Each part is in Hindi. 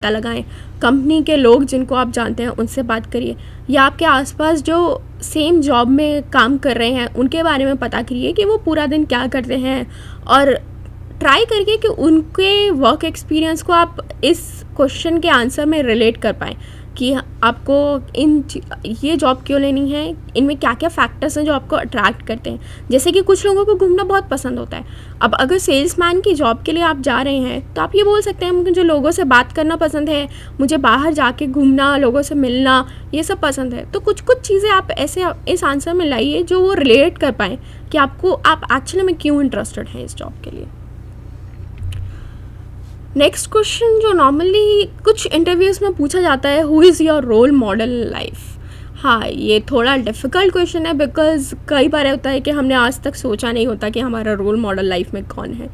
पता लगाएं, कंपनी के लोग जिनको आप जानते हैं उनसे बात करिए, या आपके आसपास जो सेम जॉब में काम कर रहे हैं उनके बारे में पता करिए कि वो पूरा दिन क्या करते हैं, और ट्राई करिए कि उनके वर्क एक्सपीरियंस को आप इस क्वेश्चन के आंसर में रिलेट कर पाएँ कि आपको ये जॉब क्यों लेनी है, इनमें क्या क्या फैक्टर्स हैं जो आपको अट्रैक्ट करते हैं। जैसे कि कुछ लोगों को घूमना बहुत पसंद होता है। अब अगर सेल्समैन की जॉब के लिए आप जा रहे हैं तो आप ये बोल सकते हैं मुझे लोगों से बात करना पसंद है, मुझे बाहर जाके घूमना, लोगों से मिलना, ये सब पसंद है। तो कुछ कुछ चीज़ें आप ऐसे इस आंसर में लाइए जो वो रिलेट कर पाएँ कि आप एक्चुअली में क्यों इंटरेस्टेड हैं इस जॉब के लिए। नेक्स्ट क्वेश्चन जो नॉर्मली कुछ इंटरव्यूज़ में पूछा जाता है, who is your role model in life. हाँ, ये थोड़ा डिफ़िकल्ट क्वेश्चन है बिकॉज़ कई बार होता है कि हमने आज तक सोचा नहीं होता कि हमारा रोल मॉडल लाइफ में कौन है।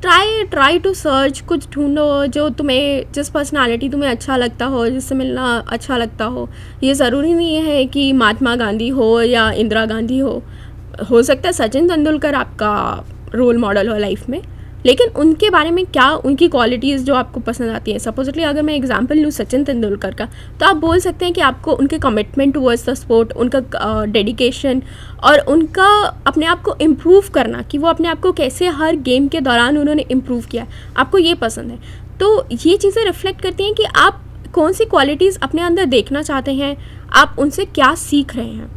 ट्राई टू सर्च, कुछ ढूंढो जो जिस पर्सनालिटी तुम्हें अच्छा लगता हो, जिससे मिलना अच्छा लगता हो। ये ज़रूरी नहीं है कि महात्मा गांधी हो या इंदिरा गांधी हो सकता है सचिन तेंदुलकर आपका रोल मॉडल हो लाइफ में, लेकिन उनके बारे में क्या, उनकी क्वालिटीज़ जो आपको पसंद आती हैं। सपोजली अगर मैं एग्जांपल लूँ सचिन तेंदुलकर का, तो आप बोल सकते हैं कि आपको उनके कमिटमेंट टुवर्ड्स द स्पोर्ट, उनका डेडिकेशन और उनका अपने आप को इम्प्रूव करना, कि वो अपने आप को कैसे हर गेम के दौरान उन्होंने इम्प्रूव किया, आपको ये पसंद है। तो ये चीज़ें रिफ्लेक्ट करती हैं कि आप कौन सी क्वालिटीज़ अपने अंदर देखना चाहते हैं, आप उनसे क्या सीख रहे हैं।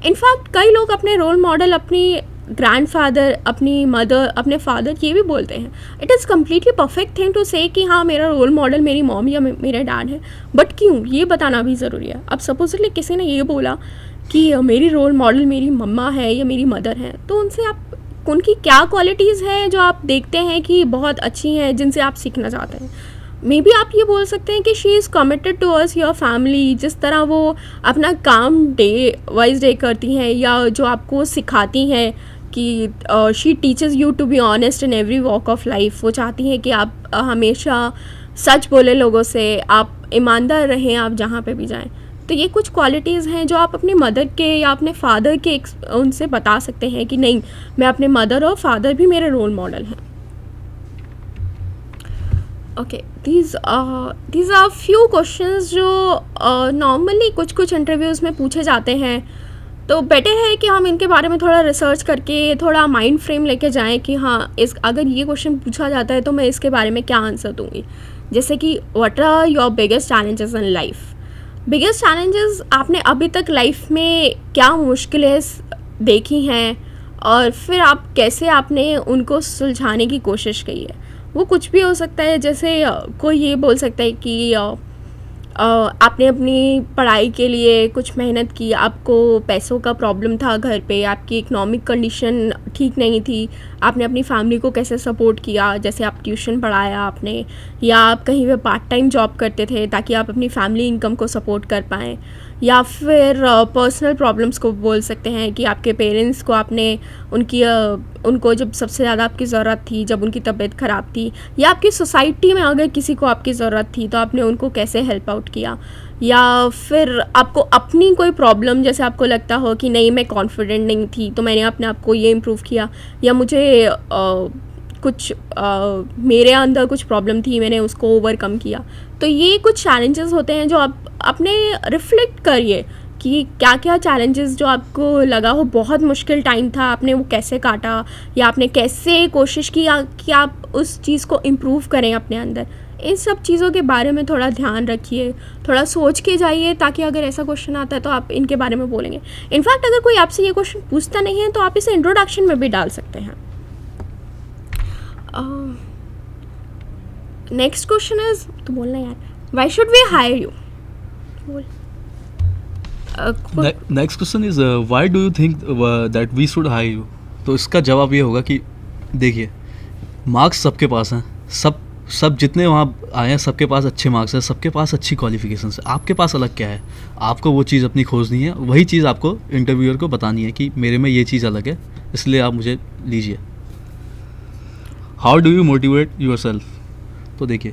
इनफैक्ट कई लोग अपने रोल मॉडल अपनी ग्रैंडफादर, अपनी मदर, अपने फादर ये भी बोलते हैं। It is completely perfect thing to say कि हाँ मेरा रोल मॉडल मेरी मॉम या मेरे डैड है, बट क्यों, ये बताना भी ज़रूरी है। अब सपोजली किसी ने ये बोला कि मेरी रोल मॉडल मेरी मम्मा है या मेरी मदर है, तो उनकी क्या क्वालिटीज़ हैं जो आप देखते हैं कि बहुत अच्छी हैं, जिनसे आप सीखना चाहते हैं। मे बी आप ये बोल सकते हैं कि she is committed towards your family, जिस तरह वो अपना काम डे वाइज डे करती हैं, या जो आपको सिखाती हैं कि she teaches you to be honest in every walk of life. वो चाहती हैं कि आप हमेशा सच बोले लोगों से, आप ईमानदार रहें आप जहाँ पे भी जाएं। तो ये कुछ क्वालिटीज़ हैं जो आप अपने मदर के या अपने फादर के उनसे बता सकते हैं कि नहीं, मैं अपने मदर और फादर भी मेरे रोल मॉडल हैं। Okay, these are few questions जो नॉर्मली कुछ इंटरव्यूज़ में पूछे जाते हैं। तो बेटर है कि हम इनके बारे में थोड़ा रिसर्च करके थोड़ा माइंड फ्रेम लेके जाएं कि हाँ अगर ये क्वेश्चन पूछा जाता है तो मैं इसके बारे में क्या आंसर दूंगी। जैसे कि what are your biggest challenges in life. Biggest challenges आपने अभी तक लाइफ में क्या मुश्किलें देखी हैं, और फिर आप कैसे आपने उनको सुलझाने की कोशिश की है। वो कुछ भी हो सकता है, जैसे कोई ये बोल सकता है कि आपने अपनी पढ़ाई के लिए कुछ मेहनत की, आपको पैसों का प्रॉब्लम था घर पे, आपकी इकोनॉमिक कंडीशन ठीक नहीं थी, आपने अपनी फैमिली को कैसे सपोर्ट किया, जैसे आप ट्यूशन पढ़ाया आपने, या आप कहीं पे पार्ट टाइम जॉब करते थे ताकि आप अपनी फैमिली इनकम को सपोर्ट कर पाएँ। या फिर पर्सनल प्रॉब्लम्स को बोल सकते हैं कि आपके पेरेंट्स को आपने उनको जब सबसे ज़्यादा आपकी ज़रूरत थी, जब उनकी तबीयत ख़राब थी, या आपकी सोसाइटी में अगर किसी को आपकी ज़रूरत थी तो आपने उनको कैसे हेल्प आउट किया। या फिर आपको अपनी कोई प्रॉब्लम, जैसे आपको लगता हो कि नहीं मैं कॉन्फिडेंट नहीं थी तो मैंने अपने आप को ये इम्प्रूव किया, या मुझे मेरे अंदर कुछ प्रॉब्लम थी, मैंने उसको ओवरकम किया। तो ये कुछ चैलेंजेस होते हैं जो आप अपने रिफ्लेक्ट करिए कि क्या क्या चैलेंजेस जो आपको लगा हो बहुत मुश्किल टाइम था, आपने वो कैसे काटा, या आपने कैसे कोशिश किया कि आप उस चीज़ को इम्प्रूव करें अपने अंदर। इन सब चीज़ों के बारे में थोड़ा ध्यान रखिए, थोड़ा सोच के जाइए, ताकि अगर ऐसा क्वेश्चन आता है तो आप इनके बारे में बोलेंगे। इनफैक्ट अगर कोई आपसे ये क्वेश्चन पूछता नहीं है तो आप इसे इंट्रोडक्शन में भी डाल सकते हैं। नेक्स्ट क्वेश्चन इज, तो बोलना यार, why should we hire you. Next question is why do you think that we should hire you. तो इसका जवाब ये होगा कि देखिए, मार्क्स सबके पास हैं, सब जितने वहाँ आए हैं सबके पास अच्छे मार्क्स हैं, सबके पास अच्छी क्वालिफिकेशंस है। आपके पास अलग क्या है, आपको वो चीज़ अपनी खोजनी है, वही चीज़ आपको इंटरव्यूअर को बतानी है कि मेरे में ये चीज़ अलग है, इसलिए आप मुझे लीजिए। How do you motivate yourself. तो देखिए,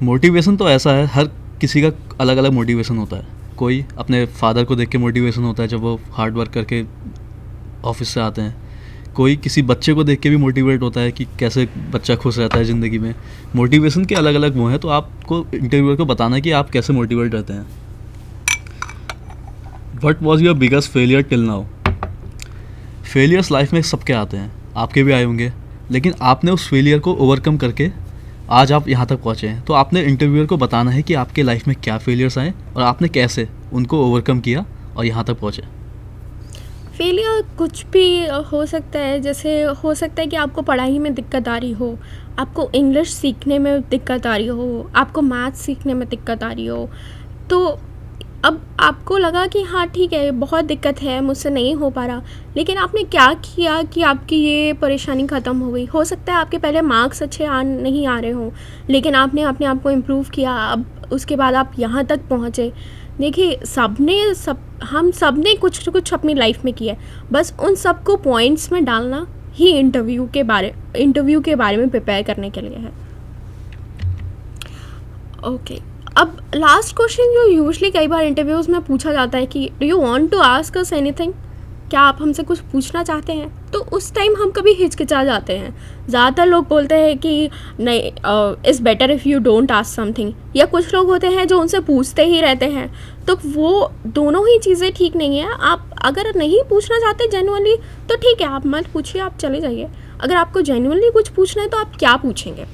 मोटिवेशन तो ऐसा है, हर किसी का अलग अलग मोटिवेशन होता है। कोई अपने फादर को देख के मोटिवेशन होता है जब वो हार्ड वर्क करके ऑफिस से आते हैं, कोई किसी बच्चे को देख के भी मोटिवेट होता है कि कैसे बच्चा खुश रहता है ज़िंदगी में। मोटिवेशन के अलग अलग वो हैं, तो आपको इंटरव्यूअर को बताना है कि आप कैसे मोटिवेट रहते हैं। What was your biggest failure till now? Failures life में सबके आते हैं, आपके भी आए होंगे, लेकिन आपने उस फेलियर को ओवरकम करके आज आप यहाँ तक पहुँचे हैं। तो आपने इंटरव्यूअर को बताना है कि आपके लाइफ में क्या फेलियर्स आए और आपने कैसे उनको ओवरकम किया और यहाँ तक पहुँचे। फेलियर कुछ भी हो सकता है। जैसे हो सकता है कि आपको पढ़ाई में दिक्कत आ रही हो, आपको इंग्लिश सीखने में दिक्कत आ रही हो, आपको मैथ सीखने में दिक्कत आ रही हो। तो अब आपको लगा कि हाँ ठीक है, बहुत दिक्कत है, मुझसे नहीं हो पा रहा, लेकिन आपने क्या किया कि आपकी ये परेशानी ख़त्म हो गई। हो सकता है आपके पहले मार्क्स अच्छे नहीं आ रहे हों, लेकिन आपने अपने आप को इम्प्रूव किया, अब उसके बाद आप यहाँ तक पहुँचे। देखिए, हम सब ने कुछ न कुछ अपनी लाइफ में किया है, बस उन सबको पॉइंट्स में डालना ही इंटरव्यू के बारे में प्रिपेयर करने के लिए है। ओके, अब लास्ट क्वेश्चन जो यूजुअली कई बार इंटरव्यूज़ में पूछा जाता है कि do you want to ask us anything? क्या आप हमसे कुछ पूछना चाहते हैं? तो उस टाइम हम कभी हिचकिचा जाते हैं। ज़्यादातर लोग बोलते हैं कि नहीं, is better if you don't ask something, या कुछ लोग होते हैं जो उनसे पूछते ही रहते हैं। तो वो दोनों ही चीज़ें ठीक नहीं है। आप अगर नहीं पूछना चाहते जेन्युइनली तो ठीक है, आप मत पूछिए, आप चले जाइए। अगर आपको जेन्युइनली कुछ पूछना है तो आप क्या पूछेंगे?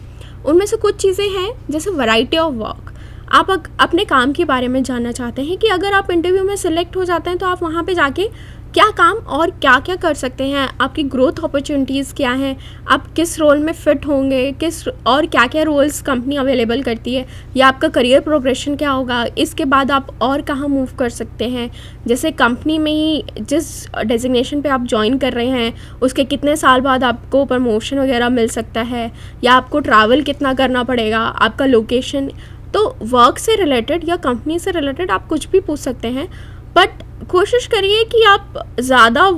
उनमें से कुछ चीज़ें हैं जैसे वैरायटी ऑफ वर्क। आप अपने काम के बारे में जानना चाहते हैं कि अगर आप इंटरव्यू में सिलेक्ट हो जाते हैं तो आप वहाँ पे जाके क्या काम और क्या क्या कर सकते हैं, आपकी ग्रोथ अपॉर्चुनिटीज़ क्या हैं, आप किस रोल में फ़िट होंगे, और क्या क्या रोल्स कंपनी अवेलेबल करती है, या आपका करियर प्रोग्रेशन क्या होगा, इसके बाद आप और कहाँ मूव कर सकते हैं। जैसे कंपनी में ही जिस डेजिग्नेशन पे आप ज्वाइन कर रहे हैं उसके कितने साल बाद आपको प्रमोशन वगैरह मिल सकता है, या आपको ट्रैवल कितना करना पड़ेगा, आपका लोकेशन। तो वर्क से रिलेटेड या कंपनी से रिलेटेड आप कुछ भी पूछ सकते हैं, बट कोशिश करिए कि आप ज़्यादा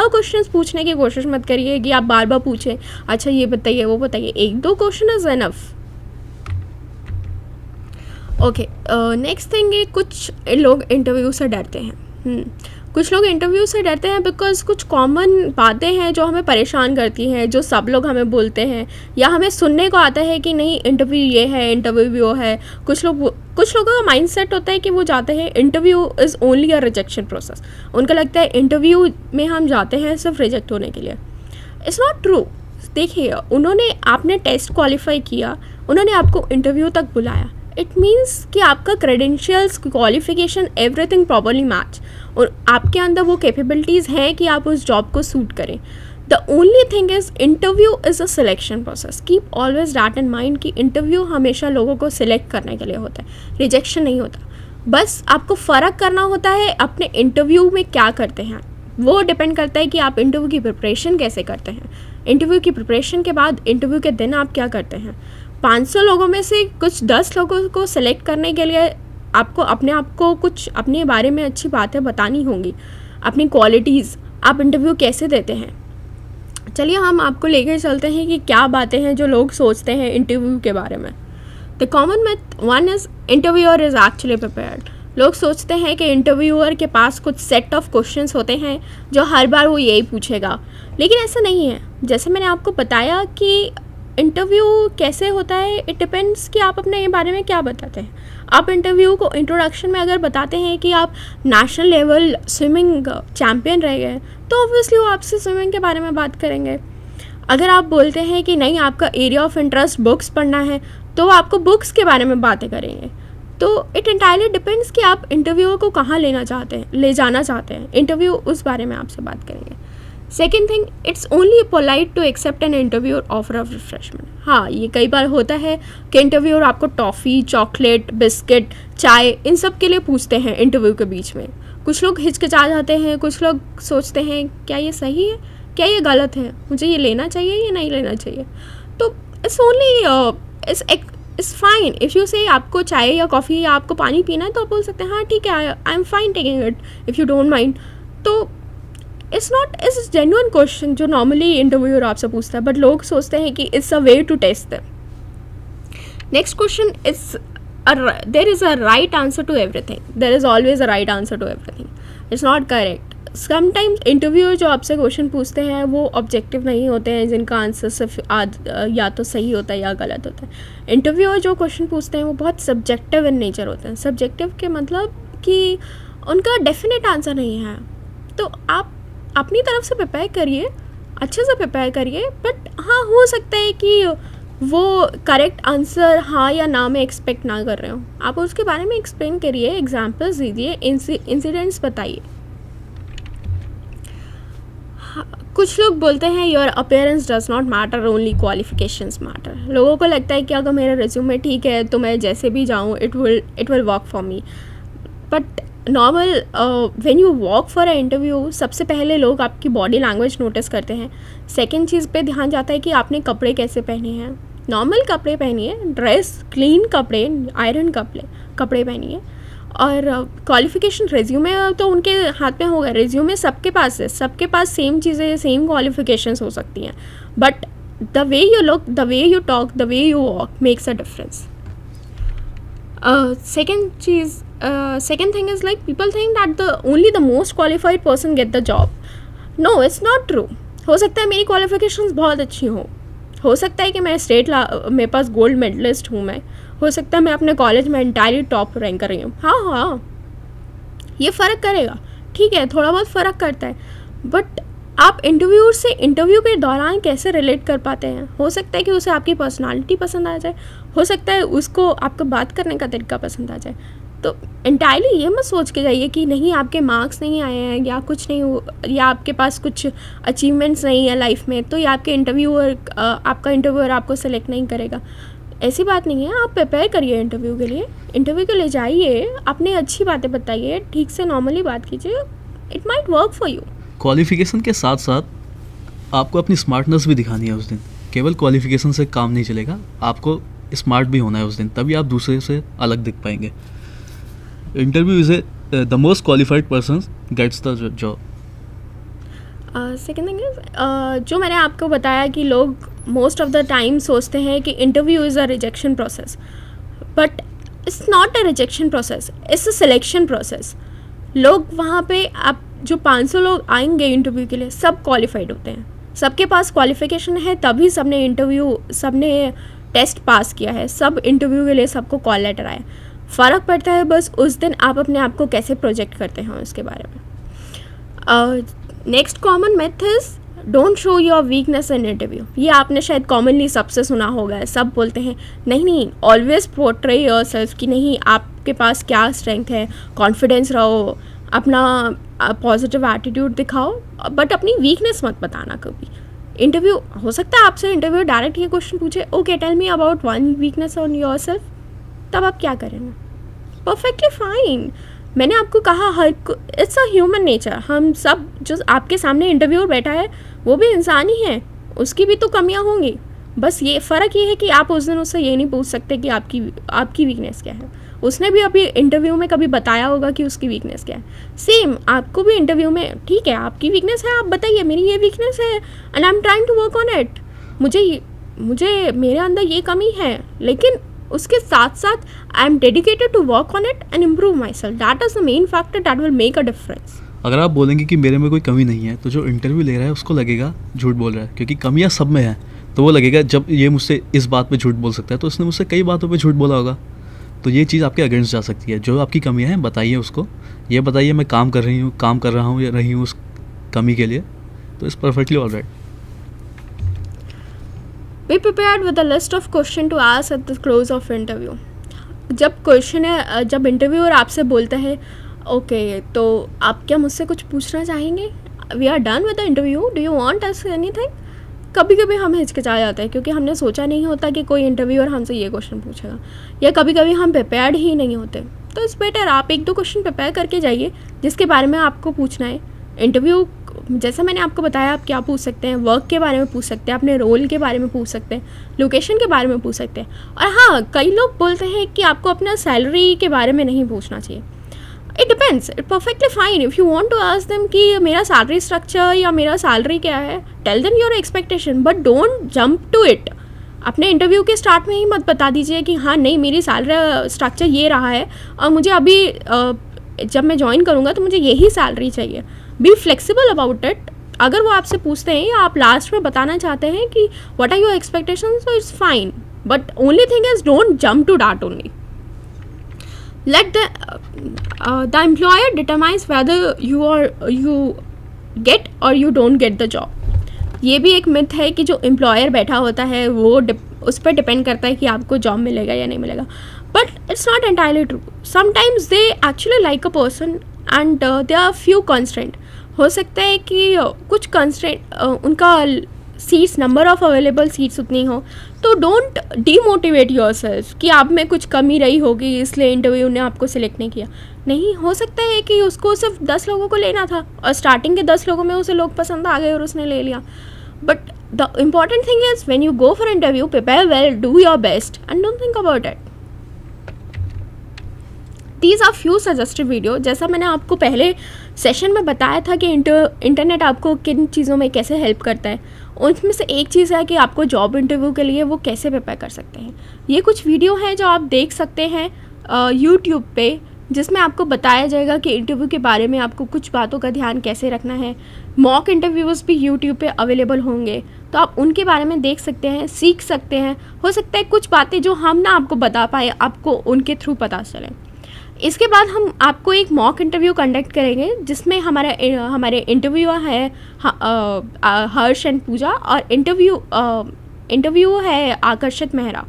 क्वेश्चंस पूछने की कोशिश मत करिए कि आप बार बार पूछें, अच्छा ये बताइए वो बताइए। 1-2 question is enough. Okay, next thing है, कुछ लोग इंटरव्यू से डरते हैं। कुछ लोग इंटरव्यू से डरते हैं बिकॉज कुछ कॉमन बातें हैं जो हमें परेशान करती हैं, जो सब लोग हमें बोलते हैं, या हमें सुनने को आता है कि नहीं इंटरव्यू ये है, इंटरव्यू वो है। कुछ लोगों का माइंडसेट होता है कि वो जाते हैं, interview is only a rejection process. उनको लगता है इंटरव्यू में हम जाते हैं सिर्फ रिजेक्ट होने के लिए। It's not true. देखिए, आपने टेस्ट क्वालिफाई किया, उन्होंने आपको इंटरव्यू तक बुलाया, इट मीन्स कि आपका credentials, qualification, everything properly match, और आपके अंदर वो कैपेबिलिटीज़ हैं कि आप उस जॉब को सूट करें। The only thing is interview is a selection process. Keep always that in mind कि इंटरव्यू हमेशा लोगों को सिलेक्ट करने के लिए होता है, रिजेक्शन नहीं होता। बस आपको फ़र्क करना होता है अपने इंटरव्यू में क्या करते हैं। वो डिपेंड करता है कि आप इंटरव्यू की प्रिपरेशन कैसे करते हैं। इंटरव्यू की प्रिपरेशन के बाद इंटरव्यू के दिन आप क्या करते हैं। 500 लोगों में से कुछ 10 लोगों को सिलेक्ट करने के लिए आपको अपने आप को कुछ अपने बारे में अच्छी बातें बतानी होंगी, अपनी क्वालिटीज़, आप इंटरव्यू कैसे देते हैं। चलिए हम आपको लेकर चलते हैं कि क्या बातें हैं जो लोग सोचते हैं इंटरव्यू के बारे में। The common myth 1 is interviewer is actually prepared. लोग सोचते हैं कि इंटरव्यूअर के पास कुछ सेट ऑफ क्वेश्चंस होते हैं जो हर बार वो यही पूछेगा, लेकिन ऐसा नहीं है। जैसे मैंने आपको बताया कि इंटरव्यू कैसे होता है, इट डिपेंड्स कि आप अपने बारे में क्या बताते हैं। आप इंटरव्यू को इंट्रोडक्शन में अगर बताते हैं कि आप नेशनल लेवल स्विमिंग चैम्पियन रह गए, तो ऑब्वियसली वो आपसे स्विमिंग के बारे में बात करेंगे। अगर आप बोलते हैं कि नहीं, आपका एरिया ऑफ इंटरेस्ट बुक्स पढ़ना है, तो वो आपको बुक्स के बारे में बातें करेंगे। तो इट एंटायरली डिपेंड्स कि आप इंटरव्यूअर को कहाँ ले जाना चाहते हैं। इंटरव्यू उस बारे में आपसे बात करेंगे। Second thing, it's only polite to accept an interviewer offer of refreshment. हाँ, ये कई बार होता है कि इंटरव्यूअर आपको टॉफ़ी, चॉकलेट, बिस्किट, चाय, इन सब के लिए पूछते हैं इंटरव्यू के बीच में। कुछ लोग हिचकिचा जाते हैं, कुछ लोग सोचते हैं क्या ये सही है, क्या ये गलत है, मुझे ये लेना चाहिए या नहीं लेना चाहिए। तो it's only it's fine if you से आपको चाय या कॉफ़ी या आपको पानी पीना है तो आप बोल सकते हैं हाँ ठीक है, I am fine taking it if you don't mind. तो इट्स जेन्युइन क्वेश्चन जो नॉर्मली इंटरव्यूअर आपसे पूछता है, बट लोग सोचते हैं कि it's a way to test them. Next question is there is a right answer to everything. There is always a right answer to everything. It's not correct. Sometimes interviewer जो आपसे क्वेश्चन पूछते हैं वो ऑब्जेक्टिव नहीं होते हैं, जिनका आंसर सिर्फ या तो सही होता है या गलत होता है। इंटरव्यूअर जो क्वेश्चन पूछते हैं वो बहुत सब्जेक्टिव इन नेचर होते हैं। सब्जेक्टिव के मतलब कि उनका डेफिनेट आंसर नहीं है। तो आप अपनी तरफ से प्रिपेयर करिए, अच्छे से प्रिपेयर करिए, बट हाँ हो सकता है कि वो करेक्ट आंसर हाँ या ना में एक्सपेक्ट ना कर रहे हो। आप उसके बारे में एक्सप्लेन करिए, एग्जांपल्स दीजिए, इंसिडेंट्स बताइए। कुछ लोग बोलते हैं your appearance does not matter, only qualifications matter. लोगों को लगता है कि अगर मेरा रिज्यूमे ठीक है तो मैं जैसे भी जाऊँ it will work for me. But normal when you walk for a interview, सबसे पहले लोग आपकी बॉडी लैंग्वेज नोटिस करते हैं। सेकेंड चीज़ पे ध्यान जाता है कि आपने कपड़े कैसे पहने हैं। नॉर्मल कपड़े पहनिए, ड्रेस क्लीन कपड़े, आयरन कपड़े पहनिए। और क्वालिफिकेशन रिज्यूमे तो उनके हाथ में होगा, रिज्यूमे सबके पास है, सबके पास सेम चीज़ें, सेम क्वालिफिकेशंस हो सकती हैं, but the way you look, the way you talk, the way you walk makes a difference. Second thing is like people think that only the most qualified person get the job. No, it's not true. हो सकता है मेरी क्वालिफिकेशंस बहुत अच्छी हो सकता है कि मैं मेरे पास गोल्ड मेडलिस्ट हूँ, मैं हो सकता है मैं अपने कॉलेज में इंटायरली टॉप रैंक कर रही हूँ। हाँ, ये फ़र्क करेगा, ठीक है, थोड़ा बहुत फ़र्क करता है, बट आप इंटरव्यू के दौरान कैसे रिलेट कर पाते हैं। हो सकता है कि उसे आपकी पर्सनालिटी पसंद आ जाए, हो सकता है उसको आपका बात करने का तरीका पसंद आ जाए। तो इंटायरली ये मत सोच के जाइए कि नहीं आपके मार्क्स नहीं आए हैं या कुछ नहीं, या आपके पास कुछ अचीवमेंट्स नहीं है लाइफ में, तो ये आपका इंटरव्यूअर आपको सेलेक्ट नहीं करेगा। ऐसी बात नहीं है। आप प्रिपेयर करिए इंटरव्यू के लिए जाइए, अपनी अच्छी बातें बताइए, ठीक से नॉर्मली बात कीजिए, it might work for you. Qualification के साथ साथ आपको अपनी स्मार्टनेस भी दिखानी है उस दिन। केवल क्वालिफिकेशन से काम नहीं चलेगा, आपको स्मार्ट भी होना है उस दिन, तभी आप दूसरे से अलग दिख पाएंगे। Interview is the most qualified person gets the job. Second thing is जो मैंने आपको बताया कि लोग मोस्ट ऑफ द टाइम सोचते हैं कि interview is a rejection process, but it's not a rejection process, it's a selection process. लोग वहाँ पे आप जो 500 लोग आएंगे इंटरव्यू के लिए, सब क्वालिफाइड होते हैं, सबके पास क्वालिफिकेशन है, तभी सबने टेस्ट पास किया है, सब इंटरव्यू के लिए सबको कॉल लेटर आया। फ़र्क पड़ता है बस उस दिन आप अपने आप को कैसे प्रोजेक्ट करते हैं उसके बारे में। Next common myth is don't show your weakness in interview. ये आपने शायद कॉमनली सबसे सुना होगा, सब बोलते हैं नहीं, ऑलवेज पोर्ट्रे योरसेल्फ, कि नहीं आपके पास क्या स्ट्रेंथ है, कॉन्फिडेंस रहो, अपना पॉजिटिव एटीट्यूड दिखाओ, बट अपनी वीकनेस मत बताना कभी। इंटरव्यू हो सकता है आपसे इंटरव्यू डायरेक्ट ये क्वेश्चन पूछे, okay tell me about one weakness on yourself, तब आप क्या करेंगे? Perfectly fine. मैंने आपको कहा इट्स अ ह्यूमन नेचर, हम सब जो आपके सामने इंटरव्यूअर बैठा है वो भी इंसान ही है, उसकी भी तो कमियां होंगी। बस ये फ़र्क ये है कि आप उस दिन उससे ये नहीं पूछ सकते कि आपकी वीकनेस क्या है। उसने भी अभी इंटरव्यू में कभी बताया होगा कि उसकी वीकनेस क्या है। सेम आपको भी इंटरव्यू में, ठीक है आपकी वीकनेस है, आप बताइए मेरी ये वीकनेस है and I am trying to work on it. मुझे मेरे अंदर ये कमी है, लेकिन उसके साथ साथ I am dedicated to work on it and improve myself. That is the main factor that will make a difference. अगर आप बोलेंगे कि मेरे में कोई कमी नहीं है, तो जो इंटरव्यू ले रहा है उसको लगेगा झूठ बोल रहा है, क्योंकि कमियां सब में है। तो वो लगेगा जब ये मुझसे इस बात पे झूठ बोल सकता है तो उसने मुझसे कई बातों पे झूठ बोला होगा। तो ये चीज़ आपके अगेंस्ट जा सकती है। जो आपकी कमियां हैं बताइए उसको, ये बताइए मैं काम कर रहा हूँ या रही हूँ उस कमी के लिए, तो it's perfectly alright. Be prepared with a list of question to ask at the close of interview. जब इंटरव्यूअर आपसे बोलता है ओके तो आप क्या मुझसे कुछ पूछना चाहेंगे, we are done with the interview, do you want ask anything. कभी कभी हम हिचकिचा जाते हैं क्योंकि हमने सोचा नहीं होता कि कोई इंटरव्यूअर हमसे ये क्वेश्चन पूछेगा, या कभी कभी हम प्रिपेयर्ड ही नहीं होते। तो इट्स बेटर आप 1-2 क्वेश्चन प्रिपेयर करके जाइए जिसके बारे में आपको पूछना है। इंटरव्यू जैसा मैंने आपको बताया, आप क्या पूछ सकते हैं, वर्क के बारे में पूछ सकते हैं, अपने रोल के बारे में पूछ सकते हैं, लोकेशन के बारे में पूछ सकते हैं। और हाँ, कई लोग बोलते हैं कि आपको अपना सैलरी के बारे में नहीं पूछना चाहिए। It depends, it perfectly fine if you want to ask them कि मेरा सैलरी स्ट्रक्चर या मेरा सैलरी क्या है, tell them your expectation, but don't jump to it. अपने इंटरव्यू के स्टार्ट में ही मत बता दीजिए कि हाँ नहीं मेरी सैलरी स्ट्रक्चर ये रहा है और मुझे अभी जब मैं ज्वाइन करूँगा तो मुझे यही सैलरी चाहिए। Be flexible about it. अगर वो आपसे पूछते हैं या आप लास्ट में बताना चाहते हैं कि what are your expectations, so it's fine, but only thing is don't jump to that only. Let the employer determines whether you get or you don't get the job. ये भी एक मिथ है कि जो एम्प्लॉयर बैठा होता है वो उस पर डिपेंड करता है कि आपको जॉब मिलेगा या नहीं मिलेगा. But it's not entirely true. Sometimes they actually like a person and there are few constraint. हो सकता है कि कुछ कंस्ट्रेंट उनका seats, number of available seats उतनी हो, तो डोंट डीमोटिवेट योरसेल्फ कि आप में कुछ कमी रही होगी इसलिए इंटरव्यू ने आपको सिलेक्ट नहीं किया. नहीं, हो सकता है कि उसको सिर्फ 10 लोगों को लेना था और स्टार्टिंग के 10 लोगों में उसे लोग पसंद आ गए और उसने ले लिया. But the important thing is when you go for interview, prepare well, do your best and don't think about it. These are few suggested video. जैसा मैंने आपको पहले सेशन में बताया था कि इंटरनेट आपको किन चीज़ों में कैसे हेल्प करता है, उनमें से एक चीज़ है कि आपको जॉब इंटरव्यू के लिए वो कैसे प्रिपेयर कर सकते हैं. ये कुछ वीडियो हैं जो आप देख सकते हैं यूट्यूब पे, जिसमें आपको बताया जाएगा कि इंटरव्यू के बारे में आपको कुछ बातों का ध्यान कैसे रखना है. मॉक इंटरव्यूज़ भी यूट्यूब पे अवेलेबल होंगे, तो आप उनके बारे में देख सकते हैं, सीख सकते हैं. हो सकता है कुछ बातें जो हम ना आपको बता पाए, आपको उनके थ्रू पता चलें. इसके बाद हम आपको एक मॉक इंटरव्यू कंडक्ट करेंगे जिसमें हमारे इंटरव्यूअर है हर्ष एंड पूजा, और इंटरव्यू है Aakarshit Mehra.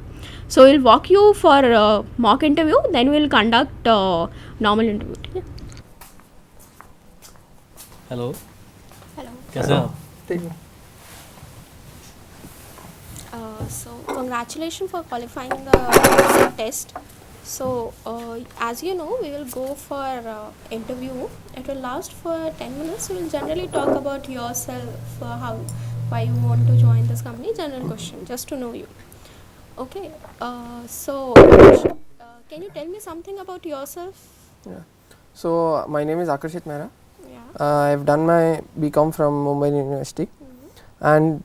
So will walk you for mock interview, then will conduct normal interview. ठीक है. Hello, hello. कैसे हैं आप? ठीक है. So congratulations for qualifying the test. So as you know, we will go for interview. It will last for 10 minutes. We will generally talk about yourself, why you want to join this company, general question, just to know you. Okay. So can you tell me something about yourself? Yeah. So my name is Akarshit Mehra. Yeah. I've done my BCom from Mumbai University, and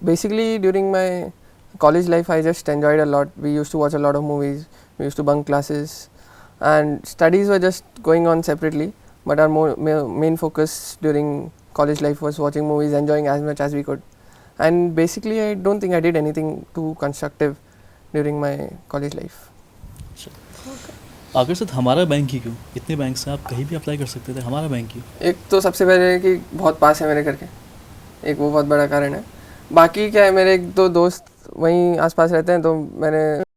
basically during my college life I just enjoyed a lot. We used to watch a lot of movies, we used to bunk classes, and studies were just going on separately, but our main focus during college life was watching movies, enjoying as much as we could. And basically I don't think I did anything too constructive during my college life. आखिर से हमारा बैंक ही क्यों? इतने बैंक से आप कहीं भी अप्लाई कर सकते थे, हमारा बैंक क्यों? एक तो सबसे पहले कि बहुत पास है मेरे घर के, एक वो बहुत बड़ा कारण है. बाकी क्या है, मेरे एक दो दोस्त वहीं आसपास रहते हैं, तो मैंने